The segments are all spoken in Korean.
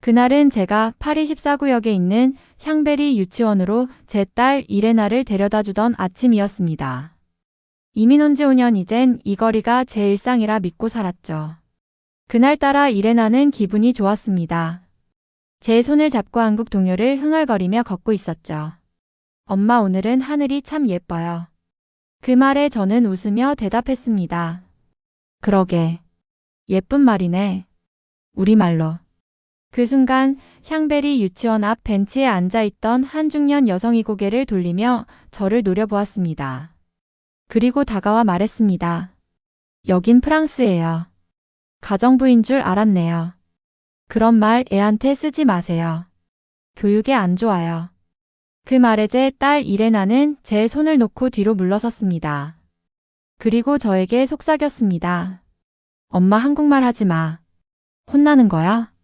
그날은 제가 파리 14구역에 있는 샹베리 유치원으로 제 딸 이레나를 데려다 주던 아침이었습니다. 이민 온 지 5년 이젠 이 거리가 제 일상이라 믿고 살았죠. 그날따라 이레나는 기분이 좋았습니다. 제 손을 잡고 한국 동요를 흥얼거리며 걷고 있었죠. 엄마, 오늘은 하늘이 참 예뻐요. 그 말에 저는 웃으며 대답했습니다. 그러게. 예쁜 말이네. 우리말로. 그 순간 샹베리 유치원 앞 벤치에 앉아있던 한 중년 여성이 고개를 돌리며 저를 노려보았습니다. 그리고 다가와 말했습니다. 여긴 프랑스예요. 가정부인 줄 알았네요. 그런 말 애한테 쓰지 마세요. 교육에 안 좋아요. 그 말에 제 딸 이레나는 제 손을 놓고 뒤로 물러섰습니다. 그리고 저에게 속삭였습니다. 엄마, 한국말 하지 마. 혼나는 거야?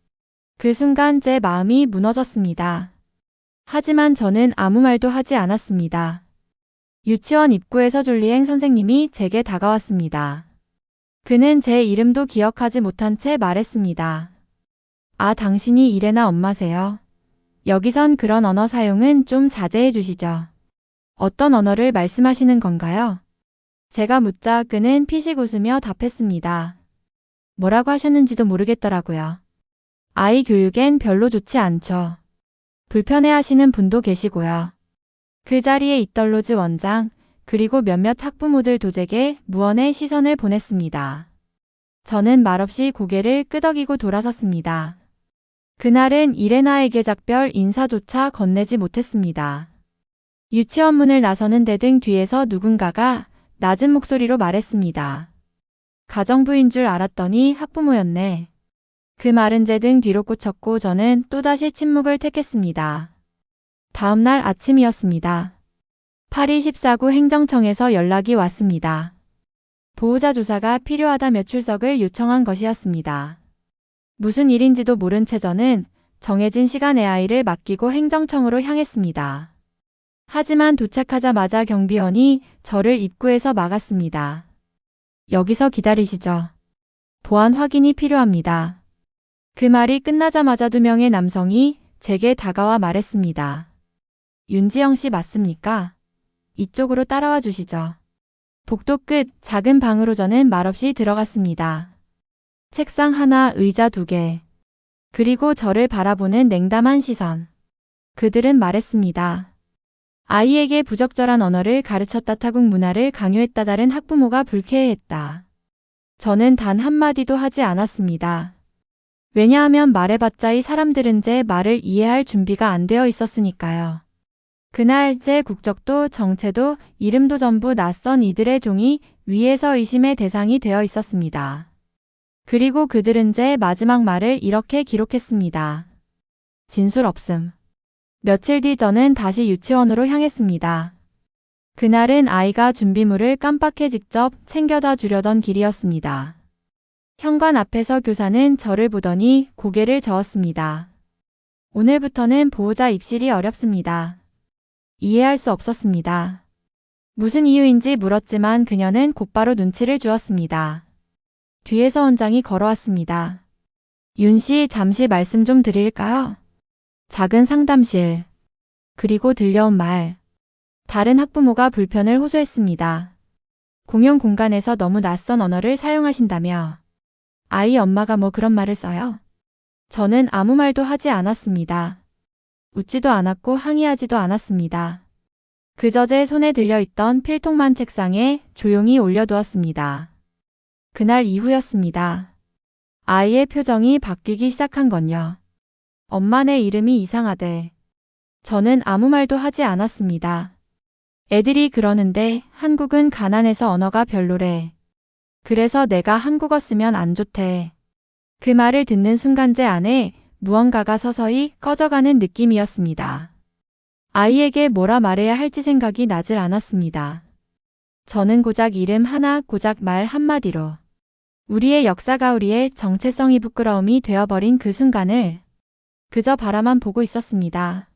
그 순간 제 마음이 무너졌습니다. 하지만 저는 아무 말도 하지 않았습니다. 유치원 입구에서 줄리엥 선생님이 제게 다가왔습니다. 그는 제 이름도 기억하지 못한 채 말했습니다. 아, 당신이 이레나 엄마세요? 여기선 그런 언어 사용은 좀 자제해 주시죠. 어떤 언어를 말씀하시는 건가요? 제가 묻자 그는 피식 웃으며 답했습니다. 뭐라고 하셨는지도 모르겠더라고요. 아이 교육엔 별로 좋지 않죠. 불편해하시는 분도 계시고요. 그 자리에 있던 로즈 원장, 그리고 몇몇 학부모들 도제게 무언의 시선을 보냈습니다. 저는 말없이 고개를 끄덕이고 돌아섰습니다. 그날은 이레나에게 작별 인사조차 건네지 못했습니다. 유치원 문을 나서는 대등 뒤에서 누군가가 낮은 목소리로 말했습니다. 가정부인 줄 알았더니 학부모였네. 그 말은 제 등 뒤로 꽂혔고 저는 또다시 침묵을 택했습니다. 다음 날 아침이었습니다. 파리 14구 행정청에서 연락이 왔습니다. 보호자 조사가 필요하다며 출석을 요청한 것이었습니다. 무슨 일인지도 모른 채 저는 정해진 시간에 아이를 맡기고 행정청으로 향했습니다. 하지만 도착하자마자 경비원이 저를 입구에서 막았습니다. 여기서 기다리시죠. 보안 확인이 필요합니다. 그 말이 끝나자마자 2명의 남성이 제게 다가와 말했습니다. 윤지영 씨 맞습니까? 이쪽으로 따라와 주시죠. 복도 끝 작은 방으로 저는 말없이 들어갔습니다. 책상 하나, 의자 2개. 그리고 저를 바라보는 냉담한 시선. 그들은 말했습니다. 아이에게 부적절한 언어를 가르쳤다, 타국 문화를 강요했다, 다른 학부모가 불쾌해했다. 저는 단 한마디도 하지 않았습니다. 왜냐하면 말해봤자 이 사람들은 제 말을 이해할 준비가 안 되어 있었으니까요. 그날 제 국적도 정체도 이름도 전부 낯선 이들의 종이 위에서 의심의 대상이 되어 있었습니다. 그리고 그들은 제 마지막 말을 이렇게 기록했습니다. 진술 없음. 며칠 뒤 저는 다시 유치원으로 향했습니다. 그날은 아이가 준비물을 깜빡해 직접 챙겨다 주려던 길이었습니다. 현관 앞에서 교사는 저를 보더니 고개를 저었습니다. 오늘부터는 보호자 입실이 어렵습니다. 이해할 수 없었습니다. 무슨 이유인지 물었지만 그녀는 곧바로 눈치를 주었습니다. 뒤에서 원장이 걸어왔습니다. 윤 씨, 잠시 말씀 좀 드릴까요? 작은 상담실. 그리고 들려온 말. 다른 학부모가 불편을 호소했습니다. 공용 공간에서 너무 낯선 언어를 사용하신다며. 아이 엄마가 뭐 그런 말을 써요? 저는 아무 말도 하지 않았습니다. 웃지도 않았고 항의하지도 않았습니다. 그저 제 손에 들려있던 필통만 책상에 조용히 올려두었습니다. 그날 이후였습니다. 아이의 표정이 바뀌기 시작한 건요. 엄마, 내 이름이 이상하대. 저는 아무 말도 하지 않았습니다. 애들이 그러는데 한국은 가난해서 언어가 별로래. 그래서 내가 한국어 쓰면 안 좋대. 그 말을 듣는 순간 제 안에 무언가가 서서히 꺼져가는 느낌이었습니다. 아이에게 뭐라 말해야 할지 생각이 나질 않았습니다. 저는 고작 이름 하나, 고작 말 한마디로 우리의 역사가, 우리의 정체성이 부끄러움이 되어버린 그 순간을 그저 바라만 보고 있었습니다.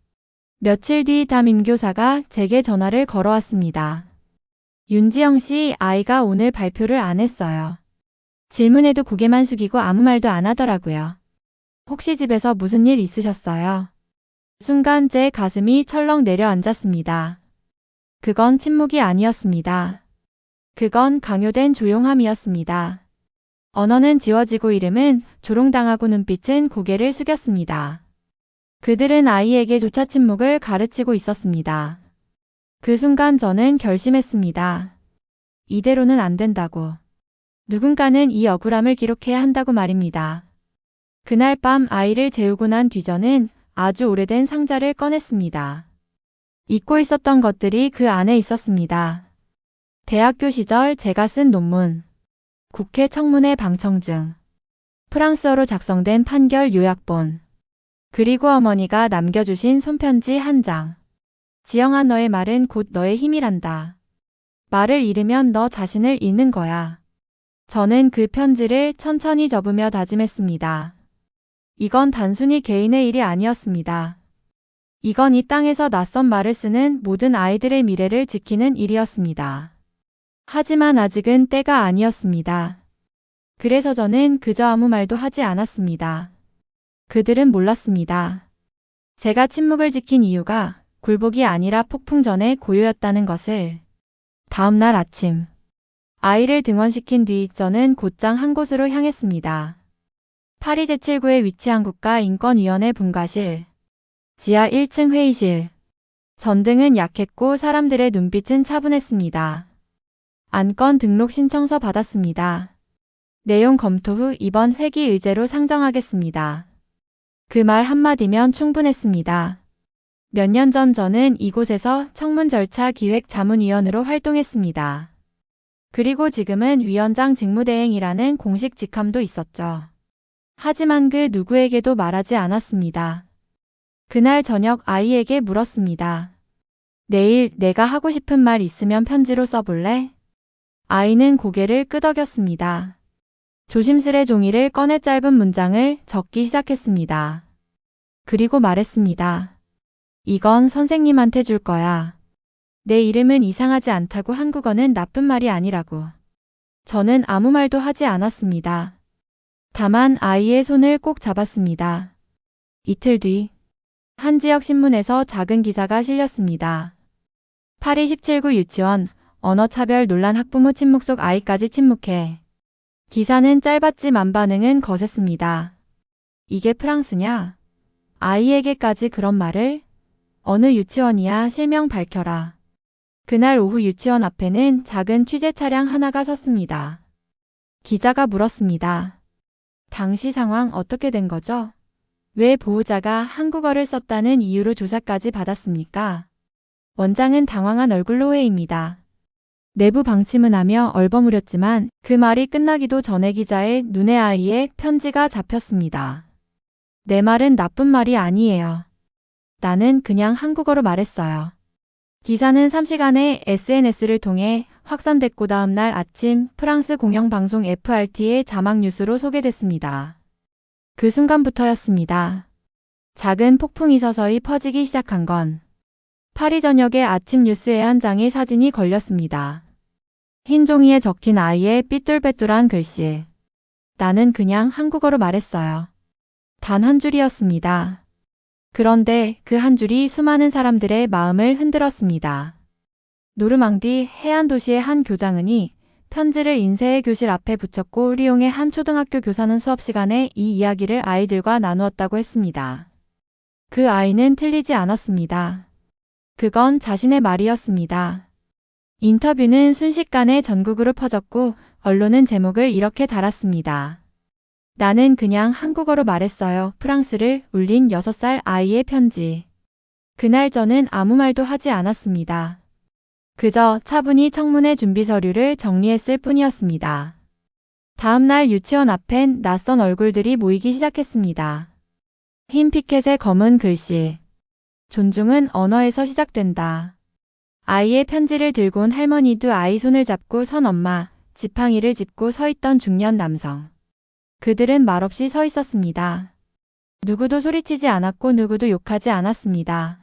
며칠 뒤 담임 교사가 제게 전화를 걸어왔습니다. 윤지영 씨, 아이가 오늘 발표를 안 했어요. 질문에도 고개만 숙이고 아무 말도 안 하더라고요. 혹시 집에서 무슨 일 있으셨어요? 순간 제 가슴이 철렁 내려앉았습니다. 그건 침묵이 아니었습니다. 그건 강요된 조용함이었습니다. 언어는 지워지고 이름은 조롱당하고 눈빛은 고개를 숙였습니다. 그들은 아이에게조차 침묵을 가르치고 있었습니다. 그 순간 저는 결심했습니다. 이대로는 안 된다고. 누군가는 이 억울함을 기록해야 한다고 말입니다. 그날 밤 아이를 재우고 난 뒤 저는 아주 오래된 상자를 꺼냈습니다. 잊고 있었던 것들이 그 안에 있었습니다. 대학교 시절 제가 쓴 논문, 국회 청문회 방청증, 프랑스어로 작성된 판결 요약본, 그리고 어머니가 남겨주신 손편지 한 장. 지영아, 너의 말은 곧 너의 힘이란다. 말을 잃으면 너 자신을 잃는 거야. 저는 그 편지를 천천히 접으며 다짐했습니다. 이건 단순히 개인의 일이 아니었습니다. 이건 이 땅에서 낯선 말을 쓰는 모든 아이들의 미래를 지키는 일이었습니다. 하지만 아직은 때가 아니었습니다. 그래서 저는 그저 아무 말도 하지 않았습니다. 그들은 몰랐습니다. 제가 침묵을 지킨 이유가 굴복이 아니라 폭풍 전의 고요였다는 것을. 다음 날 아침, 아이를 등원시킨 뒤 저는 곧장 한 곳으로 향했습니다. 파리 제7구에 위치한 국가인권위원회 분과실. 지하 1층 회의실. 전등은 약했고 사람들의 눈빛은 차분했습니다. 안건 등록 신청서 받았습니다. 내용 검토 후 이번 회기 의제로 상정하겠습니다. 그 말 한마디면 충분했습니다. 몇 년 전 저는 이곳에서 청문 절차 기획 자문위원으로 활동했습니다. 그리고 지금은 위원장 직무대행이라는 공식 직함도 있었죠. 하지만 그 누구에게도 말하지 않았습니다. 그날 저녁 아이에게 물었습니다. 내일 내가 하고 싶은 말 있으면 편지로 써볼래? 아이는 고개를 끄덕였습니다. 조심스레 종이를 꺼내 짧은 문장을 적기 시작했습니다. 그리고 말했습니다. 이건 선생님한테 줄 거야. 내 이름은 이상하지 않다고 한국어는 나쁜 말이 아니라고. 저는 아무 말도 하지 않았습니다. 다만 아이의 손을 꼭 잡았습니다. 이틀 뒤, 한 지역 신문에서 작은 기사가 실렸습니다. 파리 17구 유치원, 언어차별 논란 학부모 침묵 속 아이까지 침묵해. 기사는 짧았지만 반응은 거셌습니다. 이게 프랑스냐? 아이에게까지 그런 말을? 어느 유치원이야? 실명 밝혀라. 그날 오후 유치원 앞에는 작은 취재 차량 하나가 섰습니다. 기자가 물었습니다. 당시 상황 어떻게 된 거죠? 왜 보호자가 한국어를 썼다는 이유로 조사까지 받았습니까? 원장은 당황한 얼굴로 회의입니다. 내부 방침은 하며 얼버무렸지만 그 말이 끝나기도 전에 기자의 눈에 아이의 편지가 잡혔습니다. 내 말은 나쁜 말이 아니에요. 나는 그냥 한국어로 말했어요. 기사는 3시간의 SNS를 통해 확산됐고 다음 날 아침 프랑스 공영방송 FRT의 자막 뉴스로 소개됐습니다. 그 순간부터였습니다. 작은 폭풍이 서서히 퍼지기 시작한 건 파리 저녁의 아침 뉴스의 한 장의 사진이 걸렸습니다. 흰 종이에 적힌 아이의 삐뚤빼뚤한 글씨. 나는 그냥 한국어로 말했어요. 단 한 줄이었습니다. 그런데 그 한 줄이 수많은 사람들의 마음을 흔들었습니다. 노르망디 해안 도시의 한 교장은이 편지를 인쇄의 교실 앞에 붙였고 리옹의 한 초등학교 교사는 수업 시간에 이 이야기를 아이들과 나누었다고 했습니다. 그 아이는 틀리지 않았습니다. 그건 자신의 말이었습니다. 인터뷰는 순식간에 전국으로 퍼졌고 언론은 제목을 이렇게 달았습니다. 나는 그냥 한국어로 말했어요. 프랑스를 울린 6살 아이의 편지. 그날 저는 아무 말도 하지 않았습니다. 그저 차분히 청문회 준비 서류를 정리했을 뿐이었습니다. 다음 날 유치원 앞엔 낯선 얼굴들이 모이기 시작했습니다. 흰 피켓에 검은 글씨. 존중은 언어에서 시작된다. 아이의 편지를 들고 온 할머니도 아이 손을 잡고 선 엄마, 지팡이를 짚고 서 있던 중년 남성. 그들은 말없이 서 있었습니다. 누구도 소리치지 않았고 누구도 욕하지 않았습니다.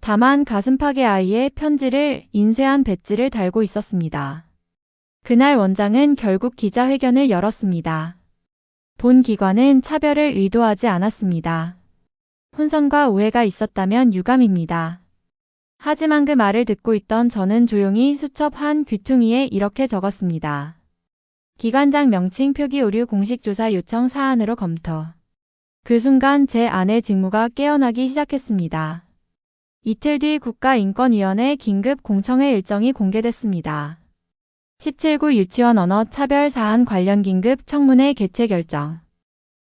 다만 가슴팍에 아이의 편지를 인쇄한 배지를 달고 있었습니다. 그날 원장은 결국 기자회견을 열었습니다. 본 기관은 차별을 의도하지 않았습니다. 혼선과 오해가 있었다면 유감입니다. 하지만 그 말을 듣고 있던 저는 조용히 수첩한 귀퉁이에 이렇게 적었습니다. 기관장 명칭 표기 오류 공식조사 요청 사안으로 검토. 그 순간 제 안의 직무가 깨어나기 시작했습니다. 이틀 뒤 국가인권위원회 긴급 공청회 일정이 공개됐습니다. 17구 유치원 언어 차별 사안 관련 긴급 청문회 개최 결정.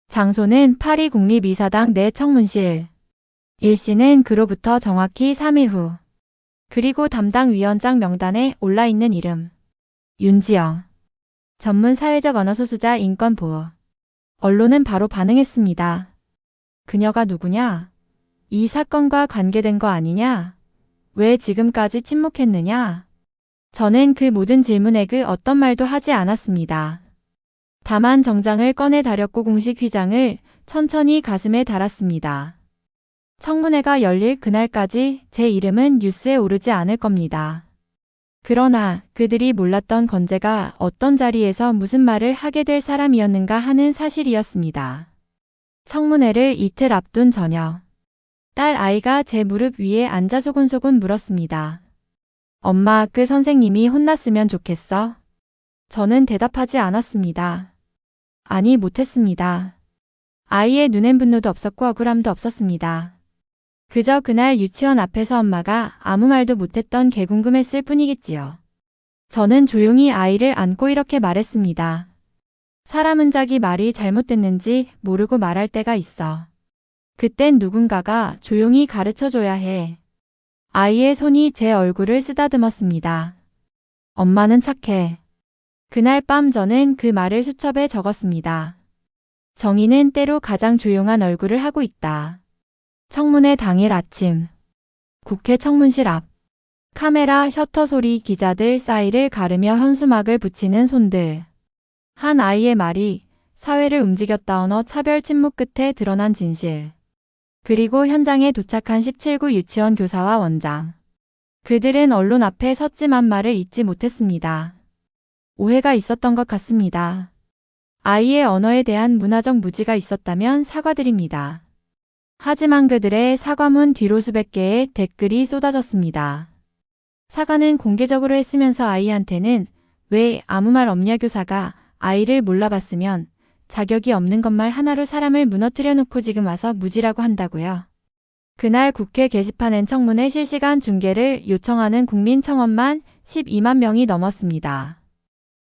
장소는 파리 국립이사당 내 청문실. 일시는 그로부터 정확히 3일 후. 그리고 담당 위원장 명단에 올라있는 이름. 윤지영. 전문 사회적 언어 소수자 인권보호. 언론은 바로 반응했습니다. 그녀가 누구냐? 이 사건과 관계된 거 아니냐? 왜 지금까지 침묵했느냐? 저는 그 모든 질문에 그 어떤 말도 하지 않았습니다. 다만 정장을 꺼내 다렸고 공식 휘장을 천천히 가슴에 달았습니다. 청문회가 열릴 그날까지 제 이름은 뉴스에 오르지 않을 겁니다. 그러나 그들이 몰랐던 건재가 어떤 자리에서 무슨 말을 하게 될 사람이었는가 하는 사실이었습니다. 청문회를 이틀 앞둔 저녁. 딸 아이가 제 무릎 위에 앉아 소곤소곤 물었습니다. 엄마, 그 선생님이 혼났으면 좋겠어? 저는 대답하지 않았습니다. 아니, 못했습니다. 아이의 눈엔 분노도 없었고 억울함도 없었습니다. 그저 그날 유치원 앞에서 엄마가 아무 말도 못했던 게 궁금했을 뿐이겠지요. 저는 조용히 아이를 안고 이렇게 말했습니다. 사람은 자기 말이 잘못됐는지 모르고 말할 때가 있어. 그땐 누군가가 조용히 가르쳐줘야 해. 아이의 손이 제 얼굴을 쓰다듬었습니다. 엄마는 착해. 그날 밤 저는 그 말을 수첩에 적었습니다. 정의는 때로 가장 조용한 얼굴을 하고 있다. 청문회 당일 아침. 국회 청문실 앞. 카메라 셔터 소리, 기자들 사이를 가르며 현수막을 붙이는 손들. 한 아이의 말이 사회를 움직였다. 언어 차별 침묵 끝에 드러난 진실. 그리고 현장에 도착한 17구 유치원 교사와 원장. 그들은 언론 앞에 섰지만 말을 잇지 못했습니다. 오해가 있었던 것 같습니다. 아이의 언어에 대한 문화적 무지가 있었다면 사과드립니다. 하지만 그들의 사과문 뒤로 수백 개의 댓글이 쏟아졌습니다. 사과는 공개적으로 했으면서 아이한테는 왜 아무 말 없냐, 교사가 아이를 몰라봤으면 자격이 없는 것말 하나로 사람을 무너뜨려 놓고 지금 와서 무지라고 한다고요. 그날 국회 게시판엔 청문회 실시간 중계를 요청하는 국민 청원만 12만 명이 넘었습니다.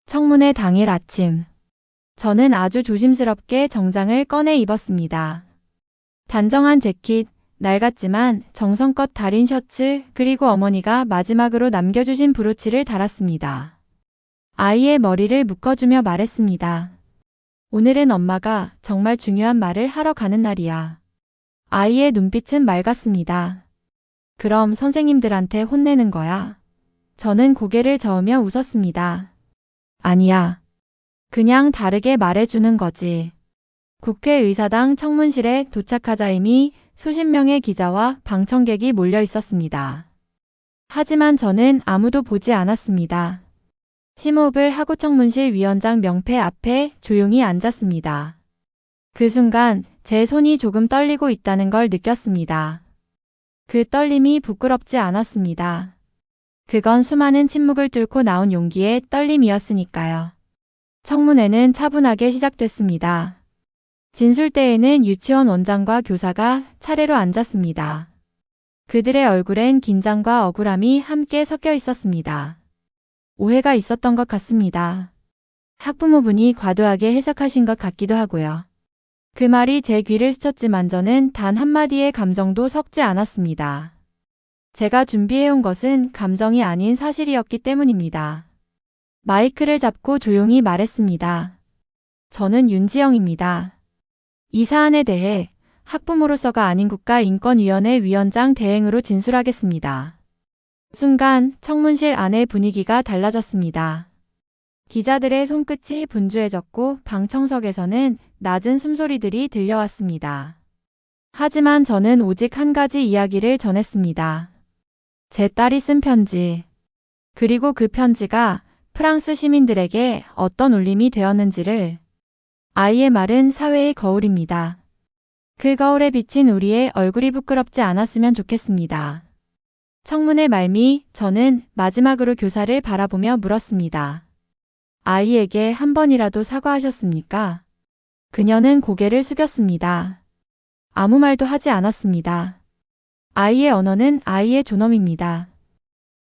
청문회 당일 아침. 저는 아주 조심스럽게 정장을 꺼내 입었습니다. 단정한 재킷, 낡았지만 정성껏 다린 셔츠, 그리고 어머니가 마지막으로 남겨주신 브로치를 달았습니다. 아이의 머리를 묶어주며 말했습니다. 오늘은 엄마가 정말 중요한 말을 하러 가는 날이야. 아이의 눈빛은 맑았습니다. 그럼 선생님들한테 혼내는 거야? 저는 고개를 저으며 웃었습니다. 아니야. 그냥 다르게 말해주는 거지. 국회의사당 청문실에 도착하자 이미 수십 명의 기자와 방청객이 몰려 있었습니다. 하지만 저는 아무도 보지 않았습니다. 심호흡을 하고 청문실 위원장 명패 앞에 조용히 앉았습니다. 그 순간 제 손이 조금 떨리고 있다는 걸 느꼈습니다. 그 떨림이 부끄럽지 않았습니다. 그건 수많은 침묵을 뚫고 나온 용기의 떨림이었으니까요. 청문회는 차분하게 시작됐습니다. 진술대에는 유치원 원장과 교사가 차례로 앉았습니다. 그들의 얼굴엔 긴장과 억울함이 함께 섞여 있었습니다. 오해가 있었던 것 같습니다. 학부모분이 과도하게 해석하신 것 같기도 하고요. 그 말이 제 귀를 스쳤지만 저는 단 한마디의 감정도 섞지 않았습니다. 제가 준비해온 것은 감정이 아닌 사실이었기 때문입니다. 마이크를 잡고 조용히 말했습니다. 저는 윤지영입니다. 이 사안에 대해 학부모로서가 아닌 국가인권위원회 위원장 대행으로 진술하겠습니다. 순간 청문실 안의 분위기가 달라졌습니다. 기자들의 손끝이 분주해졌고 방청석에서는 낮은 숨소리들이 들려왔습니다. 하지만 저는 오직 한 가지 이야기를 전했습니다. 제 딸이 쓴 편지. 그리고 그 편지가 프랑스 시민들에게 어떤 울림이 되었는지를. 아이의 말은 사회의 거울입니다. 그 거울에 비친 우리의 얼굴이 부끄럽지 않았으면 좋겠습니다. 청문회 말미 저는 마지막으로 교사를 바라보며 물었습니다. 아이에게 한 번이라도 사과하셨습니까? 그녀는 고개를 숙였습니다. 아무 말도 하지 않았습니다. 아이의 언어는 아이의 존엄입니다.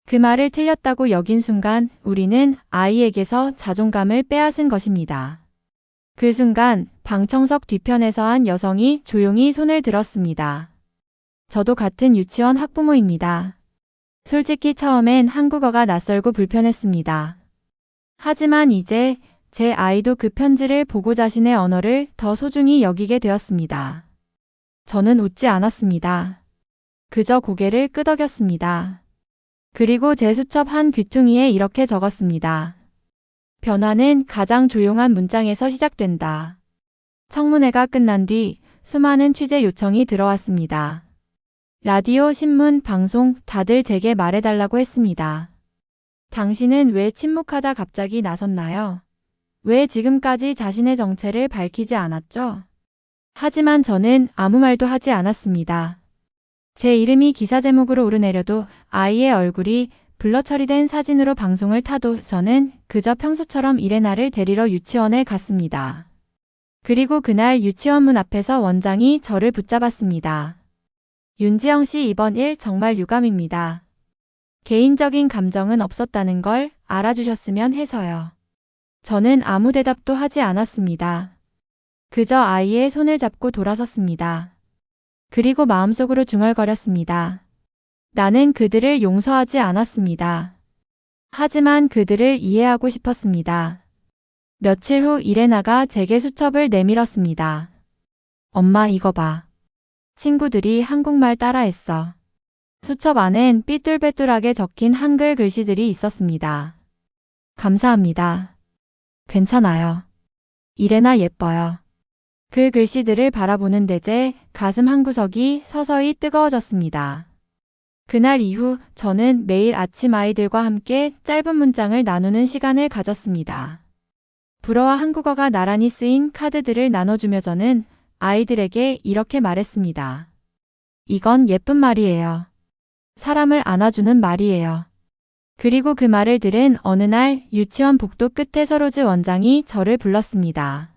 그 말을 틀렸다고 여긴 순간 우리는 아이에게서 자존감을 빼앗은 것입니다. 그 순간 방청석 뒤편에서 한 여성이 조용히 손을 들었습니다. 저도 같은 유치원 학부모입니다. 솔직히 처음엔 한국어가 낯설고 불편했습니다. 하지만 이제 제 아이도 그 편지를 보고 자신의 언어를 더 소중히 여기게 되었습니다. 저는 웃지 않았습니다. 그저 고개를 끄덕였습니다. 그리고 제 수첩 한 귀퉁이에 이렇게 적었습니다. 변화는 가장 조용한 문장에서 시작된다. 청문회가 끝난 뒤 수많은 취재 요청이 들어왔습니다. 라디오, 신문, 방송 다들 제게 말해달라고 했습니다. 당신은 왜 침묵하다 갑자기 나섰나요? 왜 지금까지 자신의 정체를 밝히지 않았죠? 하지만 저는 아무 말도 하지 않았습니다. 제 이름이 기사 제목으로 오르내려도 아이의 얼굴이 블러 처리된 사진으로 방송을 타도 저는 그저 평소처럼 이레나를 데리러 유치원에 갔습니다. 그리고 그날 유치원 문 앞에서 원장이 저를 붙잡았습니다. 윤지영 씨 이번 일 정말 유감입니다. 개인적인 감정은 없었다는 걸 알아주셨으면 해서요. 저는 아무 대답도 하지 않았습니다. 그저 아이의 손을 잡고 돌아섰습니다. 그리고 마음속으로 중얼거렸습니다. 나는 그들을 용서하지 않았습니다. 하지만 그들을 이해하고 싶었습니다. 며칠 후 이레나가 제게 수첩을 내밀었습니다. 엄마 이거 봐. 친구들이 한국말 따라했어. 수첩 안엔 삐뚤빼뚤하게 적힌 한글 글씨들이 있었습니다. 감사합니다. 괜찮아요. 이레나 예뻐요. 그 글씨들을 바라보는데 제 가슴 한구석이 서서히 뜨거워졌습니다. 그날 이후 저는 매일 아침 아이들과 함께 짧은 문장을 나누는 시간을 가졌습니다. 불어와 한국어가 나란히 쓰인 카드들을 나눠주며 저는 아이들에게 이렇게 말했습니다. 이건 예쁜 말이에요. 사람을 안아주는 말이에요. 그리고 그 말을 들은 어느 날 유치원 복도 끝에 서로즈 원장이 저를 불렀습니다.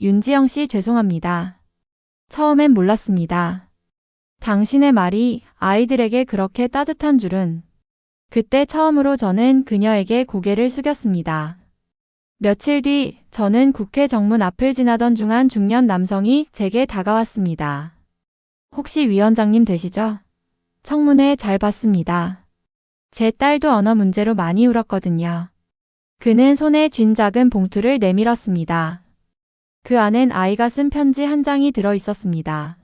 윤지영 씨 죄송합니다. 처음엔 몰랐습니다. 당신의 말이 아이들에게 그렇게 따뜻한 줄은. 그때 처음으로 저는 그녀에게 고개를 숙였습니다. 며칠 뒤 저는 국회 정문 앞을 지나던 중 한 중년 남성이 제게 다가왔습니다. 혹시 위원장님 되시죠? 청문회 잘 봤습니다. 제 딸도 언어 문제로 많이 울었거든요. 그는 손에 쥔 작은 봉투를 내밀었습니다. 그 안엔 아이가 쓴 편지 한 장이 들어 있었습니다.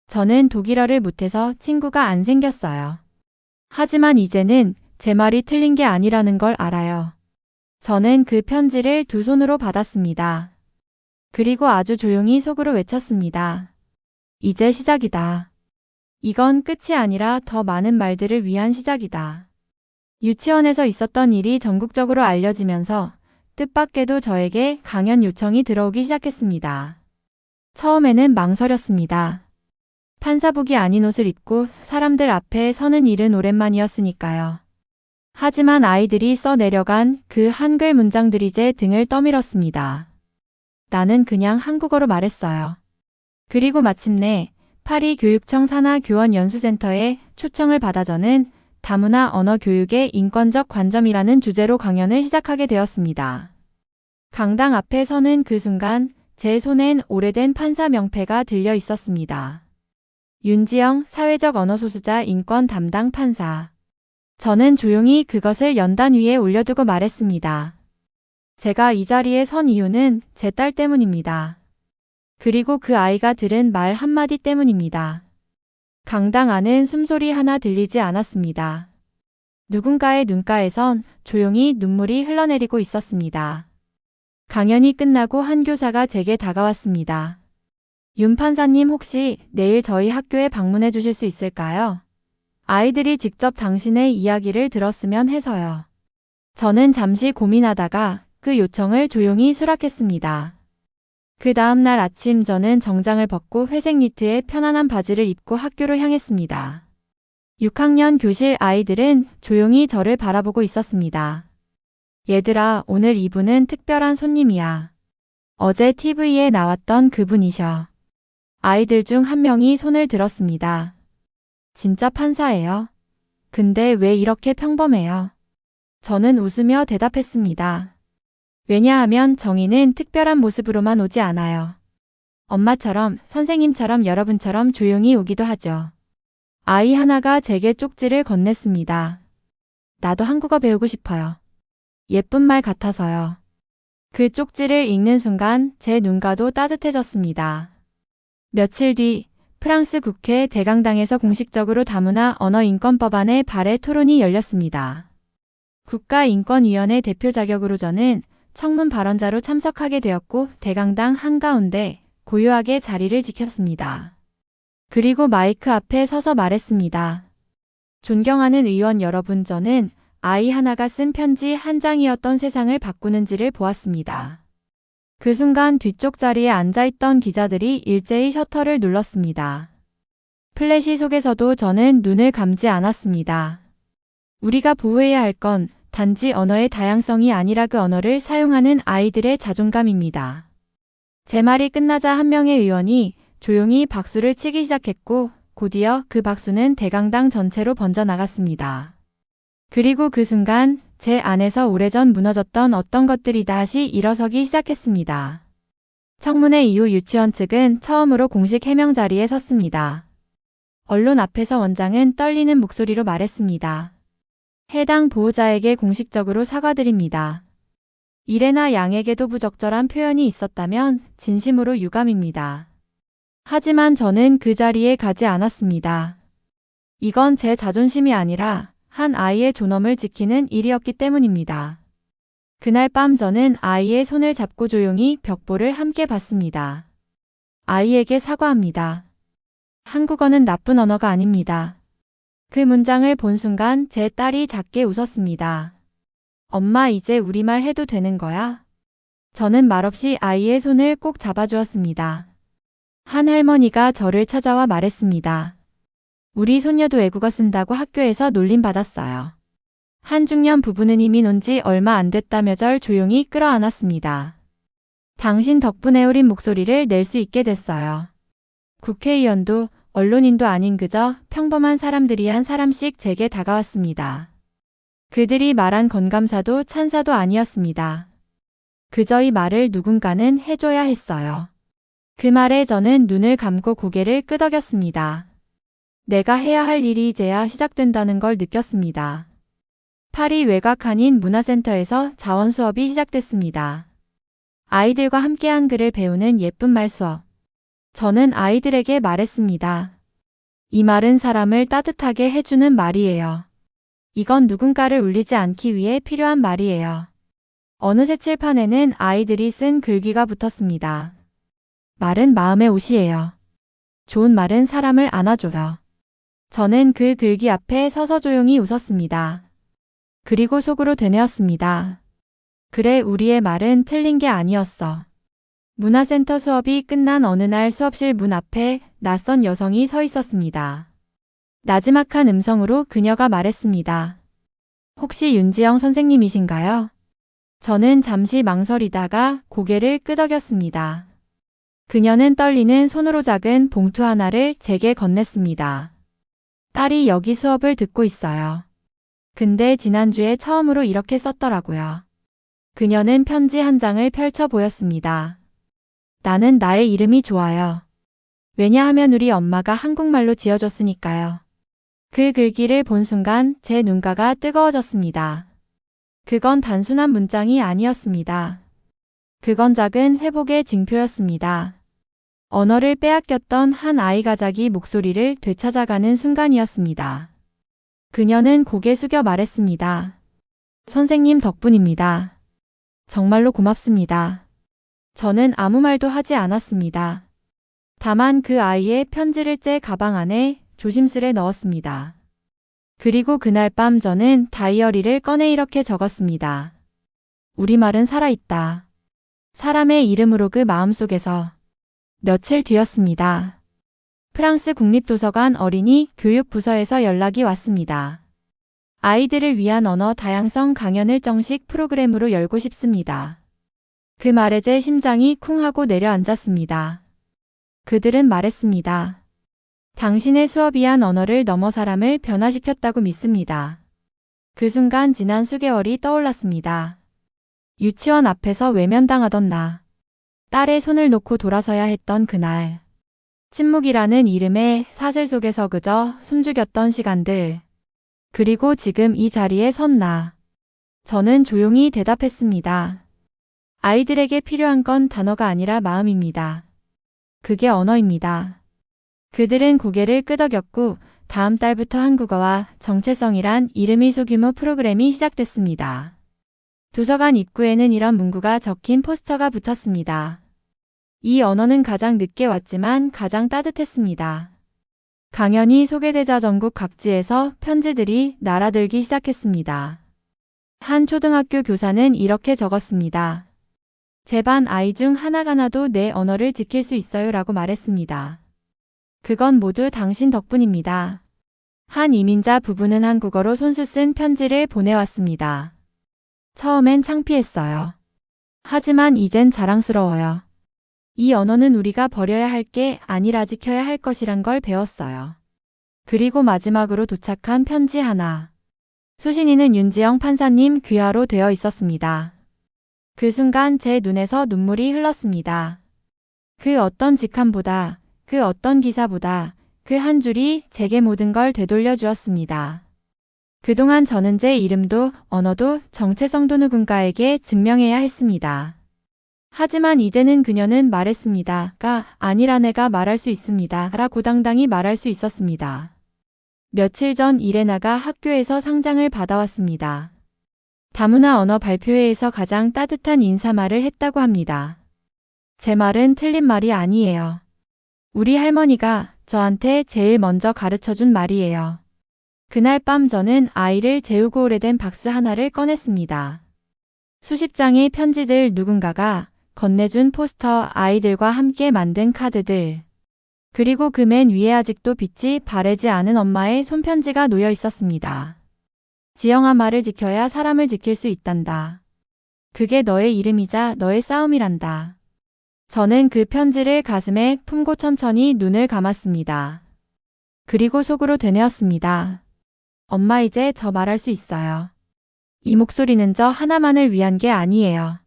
저는 독일어를 못해서 친구가 안 생겼어요. 하지만 이제는 제 말이 틀린 게 아니라는 걸 알아요. 저는 그 편지를 두 손으로 받았습니다. 그리고 아주 조용히 속으로 외쳤습니다. 이제 시작이다. 이건 끝이 아니라 더 많은 말들을 위한 시작이다. 유치원에서 있었던 일이 전국적으로 알려지면서 뜻밖에도 저에게 강연 요청이 들어오기 시작했습니다. 처음에는 망설였습니다. 판사복이 아닌 옷을 입고 사람들 앞에 서는 일은 오랜만이었으니까요. 하지만 아이들이 써내려간 그 한글 문장들이 제 등을 떠밀었습니다. 나는 그냥 한국어로 말했어요. 그리고 마침내 파리 교육청 산하교원연수센터에 초청을 받아 저는 다문화 언어 교육의 인권적 관점이라는 주제로 강연을 시작하게 되었습니다. 강당 앞에 서는 그 순간 제 손엔 오래된 판사 명패가 들려 있었습니다. 윤지영 사회적 언어 소수자 인권 담당 판사. 저는 조용히 그것을 연단 위에 올려두고 말했습니다. 제가 이 자리에 선 이유는 제 딸 때문입니다. 그리고 그 아이가 들은 말 한마디 때문입니다. 강당 안은 숨소리 하나 들리지 않았습니다. 누군가의 눈가에선 조용히 눈물이 흘러내리고 있었습니다. 강연이 끝나고 한 교사가 제게 다가왔습니다. 윤 판사님 혹시 내일 저희 학교에 방문해 주실 수 있을까요? 아이들이 직접 당신의 이야기를 들었으면 해서요. 저는 잠시 고민하다가 그 요청을 조용히 수락했습니다. 그 다음 날 아침 저는 정장을 벗고 회색 니트에 편안한 바지를 입고 학교로 향했습니다. 6학년 교실 아이들은 조용히 저를 바라보고 있었습니다. 얘들아, 오늘 이분은 특별한 손님이야. 어제 TV에 나왔던 그분이셔. 아이들 중 한 명이 손을 들었습니다. 진짜 판사예요. 근데 왜 이렇게 평범해요? 저는 웃으며 대답했습니다. 왜냐하면 정의는 특별한 모습으로만 오지 않아요. 엄마처럼, 선생님처럼, 여러분처럼 조용히 오기도 하죠. 아이 하나가 제게 쪽지를 건넸습니다. 나도 한국어 배우고 싶어요. 예쁜 말 같아서요. 그 쪽지를 읽는 순간 제 눈가도 따뜻해졌습니다. 며칠 뒤 프랑스 국회 대강당에서 공식적으로 다문화 언어인권법안의 발의 토론이 열렸습니다. 국가인권위원회 대표 자격으로 저는 청문 발언자로 참석하게 되었고 대강당 한가운데 고요하게 자리를 지켰습니다. 그리고 마이크 앞에 서서 말했습니다. 존경하는 의원 여러분, 저는 아이 하나가 쓴 편지 한 장이었던 세상을 바꾸는지를 보았습니다. 그 순간 뒤쪽 자리에 앉아있던 기자들이 일제히 셔터를 눌렀습니다. 플래시 속에서도 저는 눈을 감지 않았습니다. 우리가 보호해야 할 건 단지 언어의 다양성이 아니라 그 언어를 사용하는 아이들의 자존감입니다. 제 말이 끝나자 한 명의 의원이 조용히 박수를 치기 시작했고 곧이어 그 박수는 대강당 전체로 번져나갔습니다. 그리고 그 순간 제 안에서 오래전 무너졌던 어떤 것들이 다시 일어서기 시작했습니다. 청문회 이후 유치원 측은 처음으로 공식 해명 자리에 섰습니다. 언론 앞에서 원장은 떨리는 목소리로 말했습니다. 해당 보호자에게 공식적으로 사과드립니다. 이레나 양에게도 부적절한 표현이 있었다면 진심으로 유감입니다. 하지만 저는 그 자리에 가지 않았습니다. 이건 제 자존심이 아니라 한 아이의 존엄을 지키는 일이었기 때문입니다. 그날 밤 저는 아이의 손을 잡고 조용히 벽보를 함께 봤습니다. 아이에게 사과합니다. 한국어는 나쁜 언어가 아닙니다. 그 문장을 본 순간 제 딸이 작게 웃었습니다. 엄마, 이제 우리말 해도 되는 거야? 저는 말없이 아이의 손을 꼭 잡아주었습니다. 한 할머니가 저를 찾아와 말했습니다. 우리 손녀도 외국어 쓴다고 학교에서 놀림받았어요. 한 중년 부부는 이미 논 지 얼마 안 됐다며 절 조용히 끌어안았습니다. 당신 덕분에 어린 목소리를 낼 수 있게 됐어요. 국회의원도 언론인도 아닌 그저 평범한 사람들이 한 사람씩 제게 다가왔습니다. 그들이 말한 건감사도 찬사도 아니었습니다. 그저 이 말을 누군가는 해줘야 했어요. 그 말에 저는 눈을 감고 고개를 끄덕였습니다. 내가 해야 할 일이 이제야 시작된다는 걸 느꼈습니다. 파리 외곽 한인 문화센터에서 자원 수업이 시작됐습니다. 아이들과 함께 한글을 배우는 예쁜 말 수업. 저는 아이들에게 말했습니다. 이 말은 사람을 따뜻하게 해주는 말이에요. 이건 누군가를 울리지 않기 위해 필요한 말이에요. 어느새 칠판에는 아이들이 쓴 글귀가 붙었습니다. 말은 마음의 옷이에요. 좋은 말은 사람을 안아줘요. 저는 그 글귀 앞에 서서 조용히 웃었습니다. 그리고 속으로 되뇌었습니다. 그래, 우리의 말은 틀린 게 아니었어. 문화센터 수업이 끝난 어느 날 수업실 문 앞에 낯선 여성이 서 있었습니다. 나지막한 음성으로 그녀가 말했습니다. 혹시 윤지영 선생님이신가요? 저는 잠시 망설이다가 고개를 끄덕였습니다. 그녀는 떨리는 손으로 작은 봉투 하나를 제게 건넸습니다. 딸이 여기 수업을 듣고 있어요. 근데 지난주에 처음으로 이렇게 썼더라고요. 그녀는 편지 한 장을 펼쳐 보였습니다. 나는 나의 이름이 좋아요. 왜냐하면 우리 엄마가 한국말로 지어줬으니까요. 그 글귀를 본 순간 제 눈가가 뜨거워졌습니다. 그건 단순한 문장이 아니었습니다. 그건 작은 회복의 징표였습니다. 언어를 빼앗겼던 한 아이가 자기 목소리를 되찾아가는 순간이었습니다. 그녀는 고개 숙여 말했습니다. 선생님 덕분입니다. 정말로 고맙습니다. 저는 아무 말도 하지 않았습니다. 다만 그 아이의 편지를 제 가방 안에 조심스레 넣었습니다. 그리고 그날 밤 저는 다이어리를 꺼내 이렇게 적었습니다. 우리말은 살아있다. 사람의 이름으로 그 마음속에서. 며칠 뒤였습니다. 프랑스 국립도서관 어린이 교육부서에서 연락이 왔습니다. 아이들을 위한 언어 다양성 강연을 정식 프로그램으로 열고 싶습니다. 그 말에 제 심장이 쿵 하고 내려앉았습니다. 그들은 말했습니다. 당신의 수업이 한 언어를 넘어 사람을 변화시켰다고 믿습니다. 그 순간 지난 수개월이 떠올랐습니다. 유치원 앞에서 외면당하던 나. 딸의 손을 놓고 돌아서야 했던 그날. 침묵이라는 이름의 사슬 속에서 그저 숨죽였던 시간들. 그리고 지금 이 자리에 선 나. 저는 조용히 대답했습니다. 아이들에게 필요한 건 단어가 아니라 마음입니다. 그게 언어입니다. 그들은 고개를 끄덕였고 다음 달부터 한국어와 정체성이란 이름의 소규모 프로그램이 시작됐습니다. 도서관 입구에는 이런 문구가 적힌 포스터가 붙었습니다. 이 언어는 가장 늦게 왔지만 가장 따뜻했습니다. 강연이 소개되자 전국 각지에서 편지들이 날아들기 시작했습니다. 한 초등학교 교사는 이렇게 적었습니다. 제 반 아이 중 하나도 내 언어를 지킬 수 있어요 라고 말했습니다. 그건 모두 당신 덕분입니다. 한 이민자 부부는 한국어로 손수 쓴 편지를 보내왔습니다. 처음엔 창피했어요. 하지만 이젠 자랑스러워요. 이 언어는 우리가 버려야 할 게 아니라 지켜야 할 것이란 걸 배웠어요. 그리고 마지막으로 도착한 편지 하나. 수신인은 윤지영 판사님 귀하로 되어 있었습니다. 그 순간 제 눈에서 눈물이 흘렀습니다. 그 어떤 직함보다, 그 어떤 기사보다 그 한 줄이 제게 모든 걸 되돌려 주었습니다. 그동안 저는 제 이름도 언어도 정체성도 누군가에게 증명해야 했습니다. 하지만 이제는 그녀는 말했습니다.가 아니라 내가 말할 수 있습니다. 라고 당당히 말할 수 있었습니다. 며칠 전 이레나가 학교에서 상장을 받아왔습니다. 다문화 언어 발표회에서 가장 따뜻한 인사말을 했다고 합니다. 제 말은 틀린 말이 아니에요. 우리 할머니가 저한테 제일 먼저 가르쳐준 말이에요. 그날 밤 저는 아이를 재우고 오래된 박스 하나를 꺼냈습니다. 수십 장의 편지들, 누군가가 건네준 포스터, 아이들과 함께 만든 카드들. 그리고 그 맨 위에 아직도 빛이 바래지 않은 엄마의 손편지가 놓여 있었습니다. 지영아, 말을 지켜야 사람을 지킬 수 있단다. 그게 너의 이름이자 너의 싸움이란다. 저는 그 편지를 가슴에 품고 천천히 눈을 감았습니다. 그리고 속으로 되뇌었습니다. 엄마, 이제 저 말할 수 있어요. 이 목소리는 저 하나만을 위한 게 아니에요.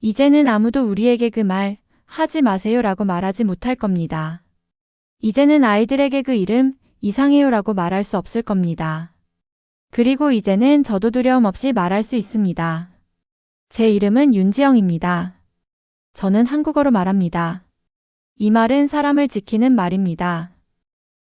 이제는 아무도 우리에게 그 말 하지 마세요라고 말하지 못할 겁니다. 이제는 아이들에게 그 이름 이상해요라고 말할 수 없을 겁니다. 그리고 이제는 저도 두려움 없이 말할 수 있습니다. 제 이름은 윤지영입니다. 저는 한국어로 말합니다. 이 말은 사람을 지키는 말입니다.